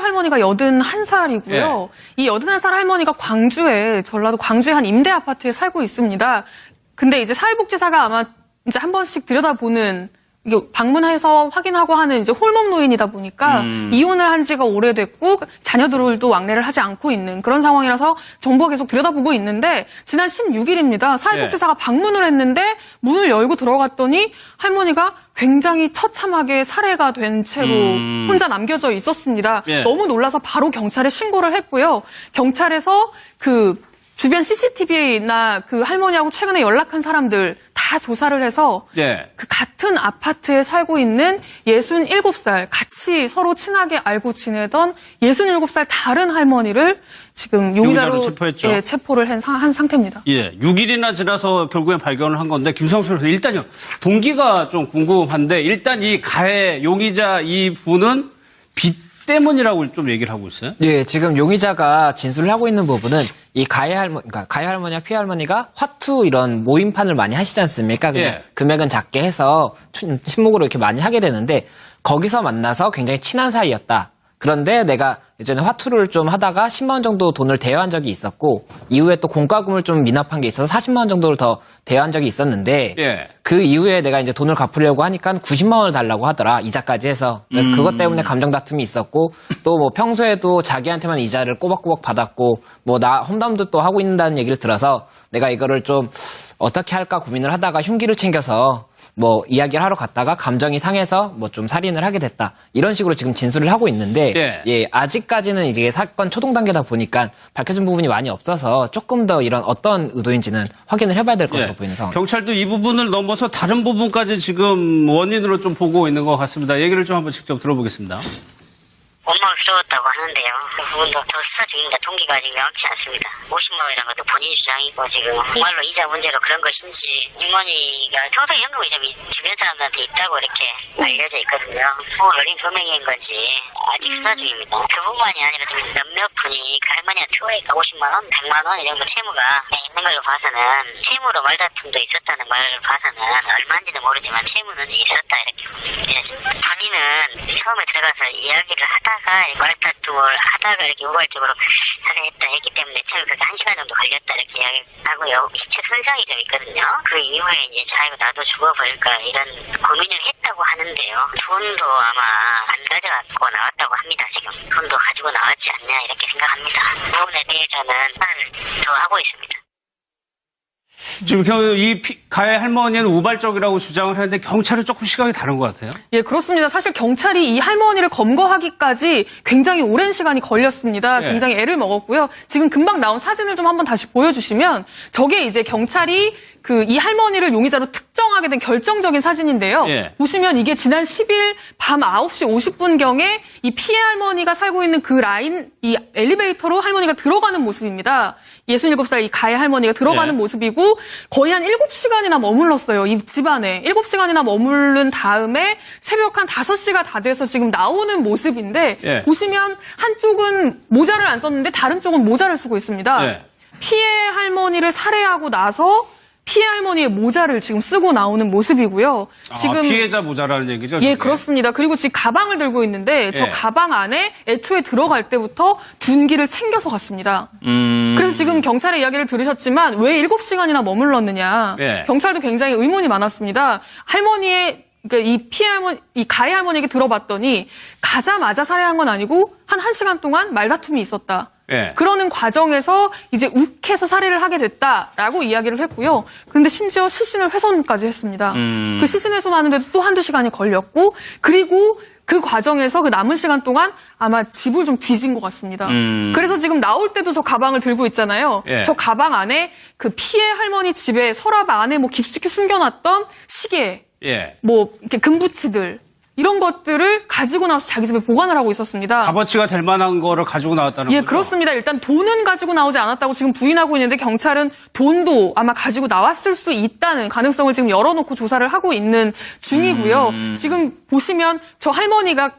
할머니가 81살이고요. 이 81살 할머니가 전라도 광주의 한 임대 아파트에 살고 있습니다. 근데 이제 사회복지사가 아마 이제 한 번씩 들여다보는, 이게 방문해서 확인하고 하는 이제 홀몸 노인이다 보니까 이혼을 한 지가 오래됐고 자녀들도 왕래를 하지 않고 있는 그런 상황이라서 정부가 계속 들여다보고 있는데, 지난 16일입니다. 사회복지사가 방문을 했는데 문을 열고 들어갔더니 할머니가 굉장히 처참하게 살해가 된 채로 혼자 남겨져 있었습니다. 너무 놀라서 바로 경찰에 신고를 했고요. 경찰에서 그 주변 CCTV나 그 할머니하고 최근에 연락한 사람들 다 조사를 해서 그 같은 아파트에 살고 있는 67살, 같이 서로 친하게 알고 지내던 67살 다른 할머니를 지금 용의자로 체포했죠. 체포를 한 상태입니다. 6일이나 지나서 결국엔 발견을 한 건데, 김성수 선수 일단요, 동기가 좀 궁금한데, 일단 이 가해 용의자 이 분은 빚 때문이라고 좀 얘기를 하고 있어요? 예, 지금 용의자가 진술을 하고 있는 부분은 이 가해 할머니와 피해 할머니가 화투 이런 모임판을 많이 하시지 않습니까? 그냥 금액은 작게 해서 친목으로 이렇게 많이 하게 되는데, 거기서 만나서 굉장히 친한 사이였다. 그런데 내가 예전에 화투를 좀 하다가 10만 원 정도 돈을 대여한 적이 있었고, 이후에 또 공과금을 좀 미납한 게 있어서 40만 원 정도를 더 대여한 적이 있었는데, 그 이후에 내가 이제 돈을 갚으려고 하니까 90만 원을 달라고 하더라. 이자까지 해서. 그래서 그것 때문에 감정 다툼이 있었고, 또 뭐 평소에도 자기한테만 이자를 꼬박꼬박 받았고, 뭐 나 험담도 또 하고 있다는 얘기를 들어서 내가 이거를 좀 어떻게 할까 고민을 하다가 흉기를 챙겨서 뭐 이야기를 하러 갔다가 감정이 상해서 뭐 좀 살인을 하게 됐다. 이런 식으로 지금 진술을 하고 있는데, 아직까지는 이제 사건 초동 단계다 보니까 밝혀진 부분이 많이 없어서 조금 더 이런 어떤 의도인지는 확인을 해봐야 될 것으로 보이는 상황. 경찰도 이 부분을 넘어서 다른 부분까지 지금 원인으로 좀 보고 있는 것 같습니다. 얘기를 좀 한번 직접 들어보겠습니다. 원망을 들어왔다고 하는데요. 그 부분도 더 수사 중입니다. 동기가 아직 명확치 않습니다. 50만 원이라는 것도 본인 주장이고, 지금 정말로 이자 문제로 그런 것인지, 이모니가 평소에 현금 이점이 주변 사람들한테 있다고 이렇게 알려져 있거든요. 부을 올린 금액인 건지 아직 수사 중입니다. 그뿐만이 아니라 좀 몇몇 분이 그 할머니한테 투어니까 50만 원, 100만 원 이 정도 채무가 있는 걸로 봐서는, 채무로 말다툼도 있었다는 말을 봐서는 얼마인지는 모르지만 채무는 있었다 이렇게 봅니다. 본인은 처음에 들어가서 이야기를 하다가 말다툼을 하다가 이렇게 우발적으로 살해했다 했기 때문에 처음에 그렇게 1시간 정도 걸렸다 이렇게 이야기하고요. 시체 손상이 좀 있거든요. 그 이후에 이제 자기가 나도 죽어버릴까 이런 고민을 했다고 하는데요. 돈도 아마 안 가져갔고 나왔다고 합니다. 지금 돈도 가지고 나왔지 않냐 이렇게 생각합니다. 그 부분에 대해서는 판을 더 하고 있습니다. 지금 이 가해 할머니는 우발적이라고 주장을 하는데, 경찰은 조금 시각이 다른 것 같아요. 예, 그렇습니다. 사실 경찰이 이 할머니를 검거하기까지 굉장히 오랜 시간이 걸렸습니다. 굉장히 애를 먹었고요. 지금 금방 나온 사진을 좀 한번 다시 보여주시면, 저게 이제 경찰이 이 할머니를 용의자로 특정하게 된 결정적인 사진인데요. 보시면 이게 지난 10일 밤 9시 50분경에 이 피해 할머니가 살고 있는 그 라인, 이 엘리베이터로 할머니가 들어가는 모습입니다. 67살 이 가해 할머니가 들어가는 모습이고, 거의 한 7시간이나 머물렀어요. 이 집안에. 7시간이나 머무른 다음에 새벽 한 5시가 다 돼서 지금 나오는 모습인데, 보시면 한쪽은 모자를 안 썼는데 다른 쪽은 모자를 쓰고 있습니다. 피해 할머니를 살해하고 나서 피해 할머니의 모자를 지금 쓰고 나오는 모습이고요. 지금 피해자 모자라는 얘기죠? 예, 그렇습니다. 그리고 지금 가방을 들고 있는데, 저 가방 안에 애초에 들어갈 때부터 둔기를 챙겨서 갔습니다. 그래서 지금 경찰의 이야기를 들으셨지만 왜 7시간이나 머물렀느냐. 경찰도 굉장히 의문이 많았습니다. 그러니까 이 가해 할머니에게 들어봤더니, 가자마자 살해한 건 아니고 한 1시간 동안 말다툼이 있었다. 그러는 과정에서 이제 욱해서 살해를 하게 됐다라고 이야기를 했고요. 근데 심지어 시신을 훼손까지 했습니다. 그 시신 훼손하는데도 또 1~2시간이 걸렸고, 그리고 그 과정에서 그 남은 시간 동안 아마 집을 좀 뒤진 것 같습니다. 그래서 지금 나올 때도 저 가방을 들고 있잖아요. 저 가방 안에 그 피해 할머니 집에 서랍 안에 뭐 깊숙이 숨겨놨던 시계, 뭐 이렇게 금부치들, 이런 것들을 가지고 나와서 자기 집에 보관을 하고 있었습니다. 값어치가 될 만한 거를 가지고 나왔다는 거죠? 예, 그렇습니다. 일단 돈은 가지고 나오지 않았다고 지금 부인하고 있는데, 경찰은 돈도 아마 가지고 나왔을 수 있다는 가능성을 지금 열어놓고 조사를 하고 있는 중이고요. 지금 보시면 저 할머니가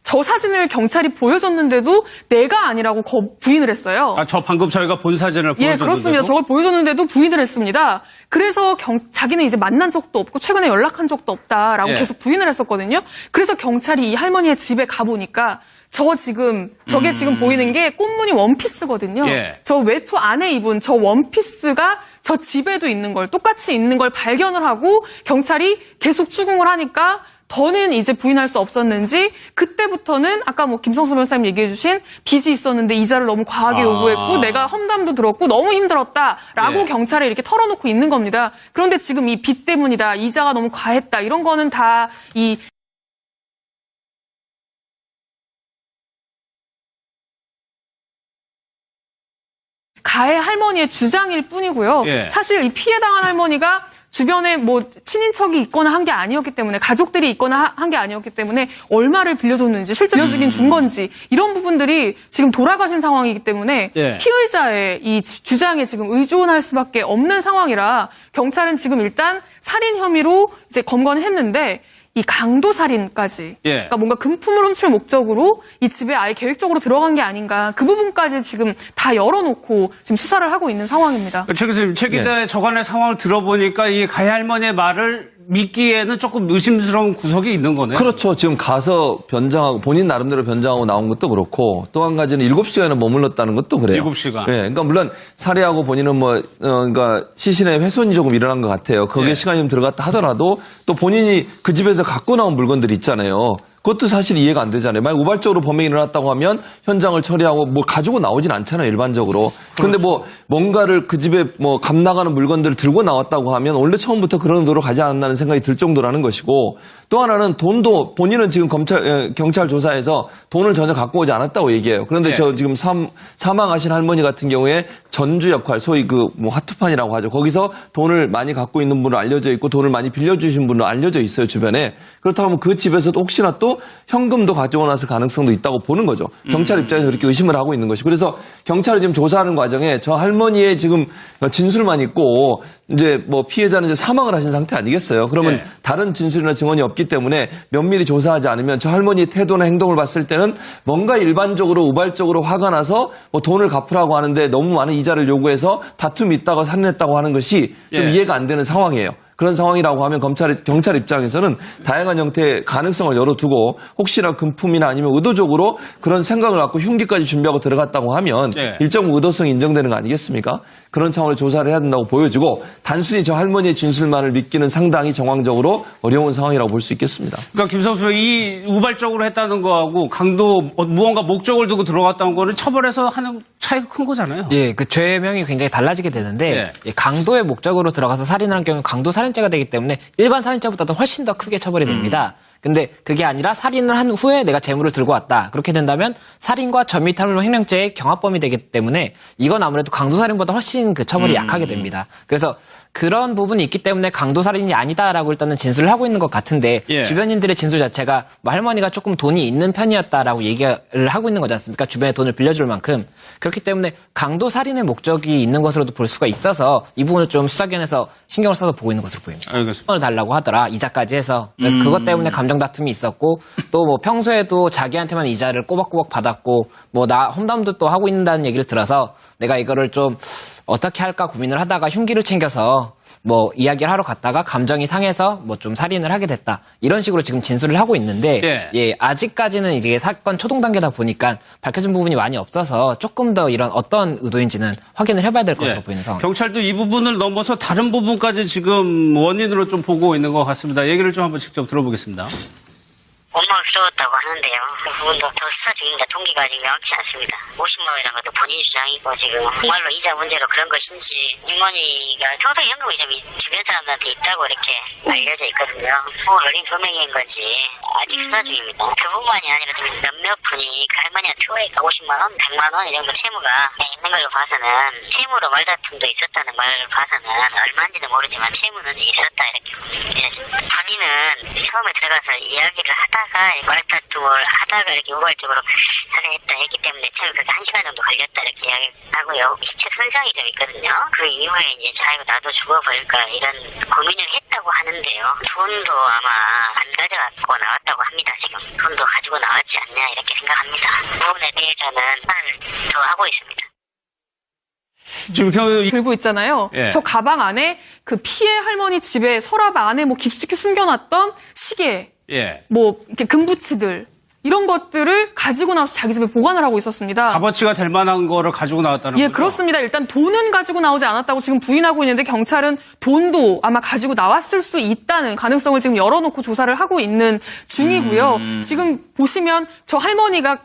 저 사진을 경찰이 보여줬는데도 내가 아니라고 부인을 했어요. 저 방금 저희가 본 사진을 보여줬는데도? 예, 그렇습니다. 저걸 보여줬는데도 부인을 했습니다. 그래서 자기는 이제 만난 적도 없고 최근에 연락한 적도 없다라고 계속 부인을 했었거든요. 그래서 경찰이 이 할머니의 집에 가보니까 저게 지금 보이는 게 꽃무늬 원피스거든요. 예. 저 외투 안에 입은 저 원피스가 저 집에도 있는 걸, 똑같이 있는 걸 발견을 하고 경찰이 계속 추궁을 하니까 더는 이제 부인할 수 없었는지 그때부터는 아까 뭐 김성수 변호사님 얘기해 주신 빚이 있었는데 이자를 너무 과하게 요구했고 내가 험담도 들었고 너무 힘들었다라고 예. 경찰에 이렇게 털어놓고 있는 겁니다. 그런데 지금 이 빚 때문이다, 이자가 너무 과했다 이런 거는 다 이 가해 할머니의 주장일 뿐이고요. 예. 사실 이 피해당한 할머니가 주변에 뭐 친인척이 있거나 한 게 아니었기 때문에 가족들이 있거나 한 게 아니었기 때문에 얼마를 빌려줬는지 실제 빌려주긴 준 건지 이런 부분들이 지금 돌아가신 상황이기 때문에 예. 피의자의 이 주장에 지금 의존할 수밖에 없는 상황이라 경찰은 지금 일단 살인 혐의로 이제 검거는 했는데 이 강도 살인까지 예. 그러니까 뭔가 금품을 훔칠 목적으로 이 집에 아예 계획적으로 들어간 게 아닌가 그 부분까지 지금 다 열어놓고 지금 수사를 하고 있는 상황입니다. 최 교수님, 최 기자의 저간의 상황을 들어보니까 이 가해 할머니의 말을 믿기에는 조금 의심스러운 구석이 있는 거네요. 그렇죠. 지금 가서 변장하고 본인 나름대로 변장하고 나온 것도 그렇고 또 한 가지는 7시간을 머물렀다는 것도 그래요. 7시간. 예. 그러니까 물론 살해하고 본인은 그러니까 시신의 훼손이 조금 일어난 것 같아요. 거기에 예. 시간이 좀 들어갔다 하더라도 또 본인이 그 집에서 갖고 나온 물건들이 있잖아요. 그것도 사실 이해가 안 되잖아요. 만약 우발적으로 범행이 일어났다고 하면 현장을 처리하고 뭘 가지고 나오진 않잖아요, 일반적으로. 근데 뭐 뭔가를 그 집에 뭐 값 나가는 물건들을 들고 나왔다고 하면 원래 처음부터 그런 의도로 가지 않았다는 생각이 들 정도라는 것이고 또 하나는 돈도 본인은 지금 경찰 조사에서 돈을 전혀 갖고 오지 않았다고 얘기해요. 그런데 네. 저 지금 사망하신 할머니 같은 경우에 전주 역할, 소위 그 뭐 하투판이라고 하죠. 거기서 돈을 많이 갖고 있는 분으로 알려져 있고 돈을 많이 빌려주신 분으로 알려져 있어요, 주변에. 그렇다면 그 집에서도 혹시나 또 현금도 가져오 놨을 가능성도 있다고 보는 거죠. 경찰 입장에서 그렇게 의심을 하고 있는 것이. 그래서 경찰이 지금 조사하는 과정에 저 할머니의 지금 진술만 있고 이제 뭐 피해자는 이제 사망을 하신 상태 아니겠어요? 그러면 네. 다른 진술이나 증언이 없기 때문에 면밀히 조사하지 않으면 저 할머니의 태도나 행동을 봤을 때는 뭔가 일반적으로 우발적으로 화가 나서 뭐 돈을 갚으라고 하는데 너무 많은 이자를 요구해서 다툼이 있다가 살인했다고 하는 것이 좀 예. 이해가 안 되는 상황이에요. 그런 상황이라고 하면 경찰 입장에서는 다양한 형태의 가능성을 열어두고 혹시나 금품이나 아니면 의도적으로 그런 생각을 갖고 흉기까지 준비하고 들어갔다고 하면 네. 일정 의도성이 인정되는 거 아니겠습니까? 그런 차원의 조사를 해야 된다고 보여지고 단순히 저 할머니의 진술만을 믿기는 상당히 정황적으로 어려운 상황이라고 볼 수 있겠습니다. 그러니까 김성수 이 우발적으로 했다는 거하고 강도 무언가 목적을 두고 들어갔다는 거는 처벌해서 하는 차이가 큰 거잖아요. 예, 그 죄명이 굉장히 달라지게 되는데 예. 예, 강도의 목적으로 들어가서 살인을 한 경우는 강도 살인죄가 되기 때문에 일반 살인죄보다도 훨씬 더 크게 처벌이 됩니다. 근데 그게 아니라 살인을 한 후에 내가 재물을 들고 왔다. 그렇게 된다면 살인과 전미탈로 횡령죄의 경합범이 되기 때문에 이건 아무래도 강도살인보다 훨씬 그 처벌이 약하게 됩니다. 그래서 그런 부분이 있기 때문에 강도살인이 아니다라고 일단은 진술을 하고 있는 것 같은데 예. 주변인들의 진술 자체가 뭐 할머니가 조금 돈이 있는 편이었다라고 얘기를 하고 있는 거지 않습니까? 주변에 돈을 빌려줄 만큼. 그렇기 때문에 강도살인의 목적이 있는 것으로도 볼 수가 있어서 이 부분을 좀 수사기관에서 신경을 써서 보고 있는 것으로 보입니다. 알겠습니다. 돈을 달라고 하더라. 이자까지 해서. 그래서 그것 때문에 감정 다툼이 있었고 또 뭐 평소에도 자기한테만 이자를 꼬박꼬박 받았고 뭐 나 험담도 또 하고 있다는 얘기를 들어서 내가 이거를 좀 어떻게 할까 고민을 하다가 흉기를 챙겨서 뭐 이야기를 하러 갔다가 감정이 상해서 뭐 좀 살인을 하게 됐다. 이런 식으로 지금 진술을 하고 있는데 예, 아직까지는 이제 사건 초동 단계다 보니까 밝혀진 부분이 많이 없어서 조금 더 이런 어떤 의도인지는 확인을 해봐야 될 것으로 보이는 상황. 경찰도 이 부분을 넘어서 다른 부분까지 지금 원인으로 좀 보고 있는 것 같습니다. 얘기를 좀 한번 직접 들어보겠습니다. 엄마가 필요했다고 하는데요. 그 부분도 더 수사 중입니다. 동기가 아직 명확치 않습니다. 50만 원이라는 것도 본인 주장이고 지금 정말로 이자 문제로 그런 것인지 육머니가 평소에 현금이 좀 주변 사람들한테 있다고 이렇게 알려져 있거든요. 부을 올린 금액인 건지 아직 수사 중입니다. 그뿐만이 아니라 좀 몇몇 분이 그 할머니한테 투어니까 50만 원, 100만 원 이 정도 채무가 있는 걸로 봐서는 채무로 말다툼도 있었다는 말을 봐서는 얼마인지는 모르지만 채무는 있었다 이렇게 봅니다. 본인은 처음에 들어가서 이야기를 하다가 말다툼을 하다가 이렇게 우발적으로 살해했다 했기 때문에 처음에 그렇게 1시간 정도 걸렸다 이렇게 이야기하고요. 시체 손상이 좀 있거든요. 그 이후에 이제 자기가 나도 죽어버릴까 이런 고민을 했다고 하는데요. 돈도 아마 안 가져갔고 나왔다고 합니다. 지금 돈도 가지고 나왔지 않냐 이렇게 생각합니다. 그 부분에 대해서는 판을 더 하고 있습니다. 지금 들고 있잖아요. 예. 저 가방 안에 그 피해 할머니 집에 서랍 안에 뭐 깊숙이 숨겨놨던 시계, 예. 뭐 이렇게 금부치들 이런 것들을 가지고 나와서 자기 집에 보관을 하고 있었습니다. 값어치가 될 만한 거를 가지고 나왔다는 예, 거죠? 그렇습니다. 일단 돈은 가지고 나오지 않았다고 지금 부인하고 있는데 경찰은 돈도 아마 가지고 나왔을 수 있다는 가능성을 지금 열어놓고 조사를 하고 있는 중이고요. 지금 보시면 저 할머니가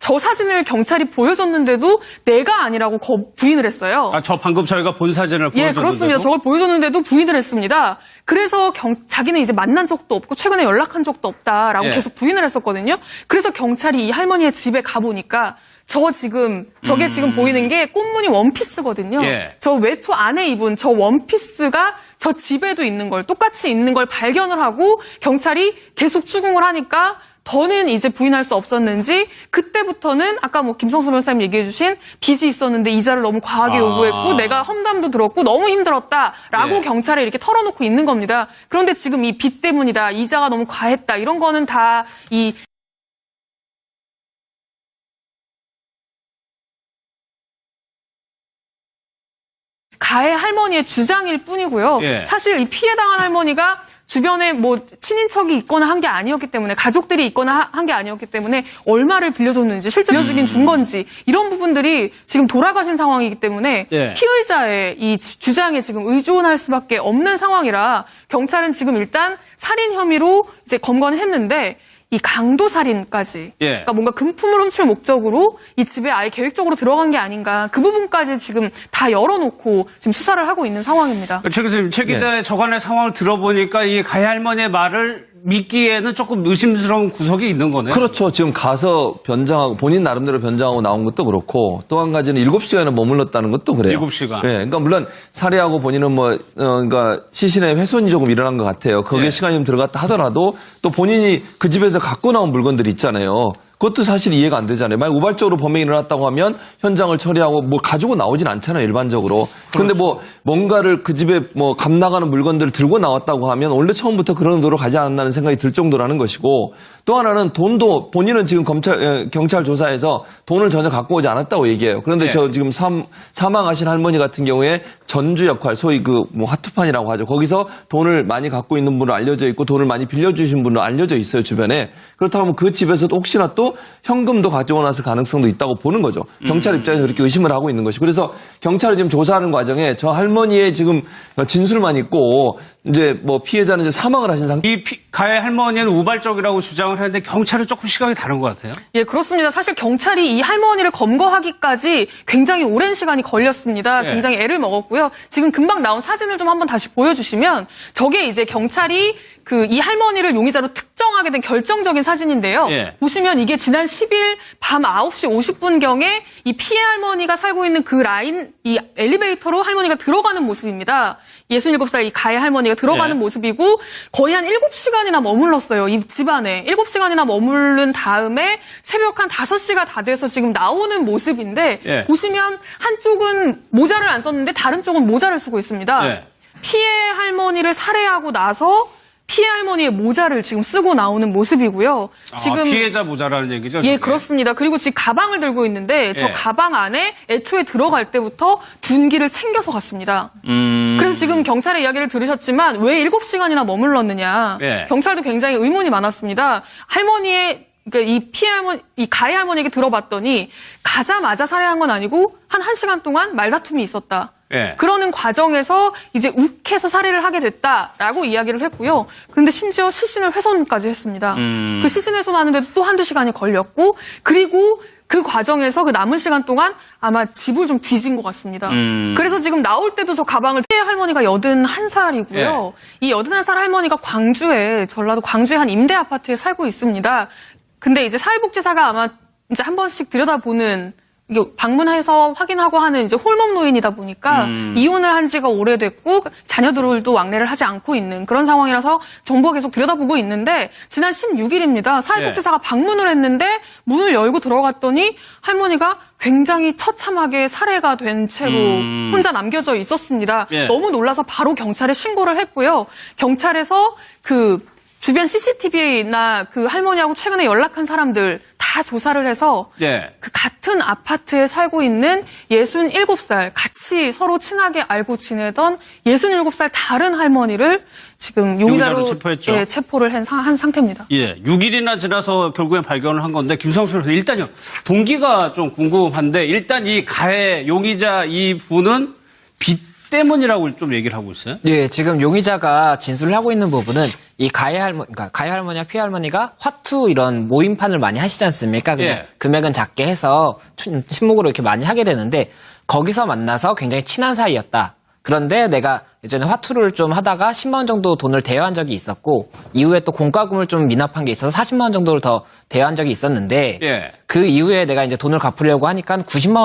저 사진을 경찰이 보여줬는데도 내가 아니라고 부인을 했어요. 아, 저 방금 저희가 본 사진을 예, 보여줬는데도? 그렇습니다. 저걸 보여줬는데도 부인을 했습니다. 그래서 자기는 이제 만난 적도 없고 최근에 연락한 적도 없다라고 예. 계속 부인을 했었거든요. 그래서 경찰이 이 할머니의 집에 가보니까 저게 지금 보이는 게 꽃무늬 원피스거든요. 예. 저 외투 안에 입은 저 원피스가 저 집에도 있는 걸, 똑같이 있는 걸 발견을 하고 경찰이 계속 추궁을 하니까 더는 이제 부인할 수 없었는지 그때부터는 아까 뭐 김성수 변호사님 얘기해 주신 빚이 있었는데 이자를 너무 과하게 요구했고 내가 험담도 들었고 너무 힘들었다라고 예. 경찰에 이렇게 털어놓고 있는 겁니다. 그런데 지금 이 빚 때문이다, 이자가 너무 과했다 이런 거는 다 이 가해 할머니의 주장일 뿐이고요. 예. 사실 이 피해당한 할머니가 주변에 뭐 친인척이 있거나 한 게 아니었기 때문에 가족들이 있거나 한 게 아니었기 때문에 얼마를 빌려줬는지 실제 빌려주긴 준 건지 이런 부분들이 지금 돌아가신 상황이기 때문에 예. 피의자의 이 주장에 지금 의존할 수밖에 없는 상황이라 경찰은 지금 일단 살인 혐의로 이제 검거는 했는데 이 강도 살인까지 예. 그러니까 뭔가 금품을 훔칠 목적으로 이 집에 아예 계획적으로 들어간 게 아닌가 그 부분까지 지금 다 열어놓고 지금 수사를 하고 있는 상황입니다. 최 교수님, 최 기자의 저간의 상황을 들어보니까 이 가해 할머니의 말을 믿기에는 조금 의심스러운 구석이 있는 거네요. 그렇죠. 지금 가서 변장하고 본인 나름대로 변장하고 나온 것도 그렇고 또 한 가지는 7시간을 머물렀다는 것도 그래요. 7시간. 예. 그러니까 물론 살해하고 본인은 그러니까 시신의 훼손이 조금 일어난 것 같아요. 거기에 예. 시간이 좀 들어갔다 하더라도 또 본인이 그 집에서 갖고 나온 물건들이 있잖아요. 그것도 사실 이해가 안 되잖아요. 만약 우발적으로 범행이 일어났다고 하면 현장을 처리하고 뭘 가지고 나오진 않잖아요, 일반적으로. 근데 뭐 뭔가를 그 집에 뭐 값 나가는 물건들을 들고 나왔다고 하면 원래 처음부터 그런 의도로 가지 않았다는 생각이 들 정도라는 것이고 또 하나는 돈도 본인은 지금 경찰 조사에서 돈을 전혀 갖고 오지 않았다고 얘기해요. 그런데 네. 저 지금 사망하신 할머니 같은 경우에 전주 역할, 소위 그 뭐 하투판이라고 하죠. 거기서 돈을 많이 갖고 있는 분으로 알려져 있고 돈을 많이 빌려주신 분으로 알려져 있어요, 주변에. 그렇다면 그 집에서도 혹시나 또 현금도 가지고 났을 가능성도 있다고 보는 거죠. 경찰 입장에서 그렇게 의심을 하고 있는 것이. 그래서 경찰이 지금 조사하는 과정에 저 할머니의 지금 진술만 있고 이제 뭐 피해자는 이제 사망을 하신 상태. 이 가해 할머니는 우발적이라고 주장을 했는데 경찰은 조금 시각이 다른 것 같아요. 예, 그렇습니다. 사실 경찰이 이 할머니를 검거하기까지 굉장히 오랜 시간이 걸렸습니다. 예. 굉장히 애를 먹었고요. 지금 금방 나온 사진을 좀 한번 다시 보여주시면 저게 이제 경찰이 이 할머니를 용의자로 특정하게 된 결정적인 사진인데요. 예. 보시면 이게 지난 10일 밤 9시 50분경에 이 피해 할머니가 살고 있는 그 라인, 이 엘리베이터로 할머니가 들어가는 모습입니다. 67살 이 가해 할머니가 들어가는 예. 모습이고 거의 한 7시간이나 머물렀어요. 이 집안에. 7시간이나 머무른 다음에 새벽 한 5시가 다 돼서 지금 나오는 모습인데 예. 보시면 한쪽은 모자를 안 썼는데 다른 쪽은 모자를 쓰고 있습니다. 예. 피해 할머니를 살해하고 나서 피해 할머니의 모자를 지금 쓰고 나오는 모습이고요. 지금 피해자 모자라는 얘기죠? 예, 저게? 그렇습니다. 그리고 지금 가방을 들고 있는데 저 예. 가방 안에 애초에 들어갈 때부터 둔기를 챙겨서 갔습니다. 그래서 지금 경찰의 이야기를 들으셨지만 왜 7시간이나 머물렀느냐. 예. 경찰도 굉장히 의문이 많았습니다. 할머니의 그러니까 이 가해 할머니에게 들어봤더니 가자마자 살해한 건 아니고 한 1시간 동안 말다툼이 있었다. 예. 그러는 과정에서 이제 욱해서 살해를 하게 됐다라고 이야기를 했고요. 근데 심지어 시신을 훼손까지 했습니다. 그 시신 훼손하는데도 또 한두 시간이 걸렸고 그리고 그 과정에서 그 남은 시간 동안 아마 집을 좀 뒤진 것 같습니다. 그래서 지금 나올 때도 저 가방을 피해 할머니가 81살이고요. 이 81살 할머니가 전라도 광주의 한 임대 아파트에 살고 있습니다. 근데 이제 사회복지사가 아마 이제 한 번씩 들여다보는 이게 방문해서 확인하고 하는 이제 홀몸 노인이다 보니까 이혼을 한 지가 오래됐고 자녀들도 왕래를 하지 않고 있는 그런 상황이라서 정부가 계속 들여다보고 있는데 지난 16일입니다. 사회복지사가 방문을 했는데 문을 열고 들어갔더니 할머니가 굉장히 처참하게 살해가 된 채로 혼자 남겨져 있었습니다. 예. 너무 놀라서 바로 경찰에 신고를 했고요. 경찰에서 주변 CCTV나 그 할머니하고 최근에 연락한 사람들 다 조사를 해서 예. 그 같은 아파트에 살고 있는 67살 같이 서로 친하게 알고 지내던 67살 다른 할머니를 지금 용의자로 체포했죠. 예, 체포를 한 상태입니다. 예, 6일이나 지나서 결국엔 발견을 한 건데 김성수 선수 일단요 동기가 좀 궁금한데 일단 이 가해 용의자 이 분은 빚 때문이라고 좀 얘기를 하고 있어요. 예, 지금 용의자가 진술을 하고 있는 부분은 이 가해 할머니와 피해 할머니가 화투 이런 모임판을 많이 하시지 않습니까? 그냥 예. 금액은 작게 해서 친목으로 이렇게 많이 하게 되는데 거기서 만나서 굉장히 친한 사이였다. 그런데 내가 예전에 화투를 좀 하다가 10만 원 정도 돈을 대여한 적이 있었고 이후에 또 공과금을 좀 미납한 게 있어서 40만 원 정도를 더 대여한 적이 있었는데 예. 그 이후에 내가 이제 돈을 갚으려고 하니까 90만 원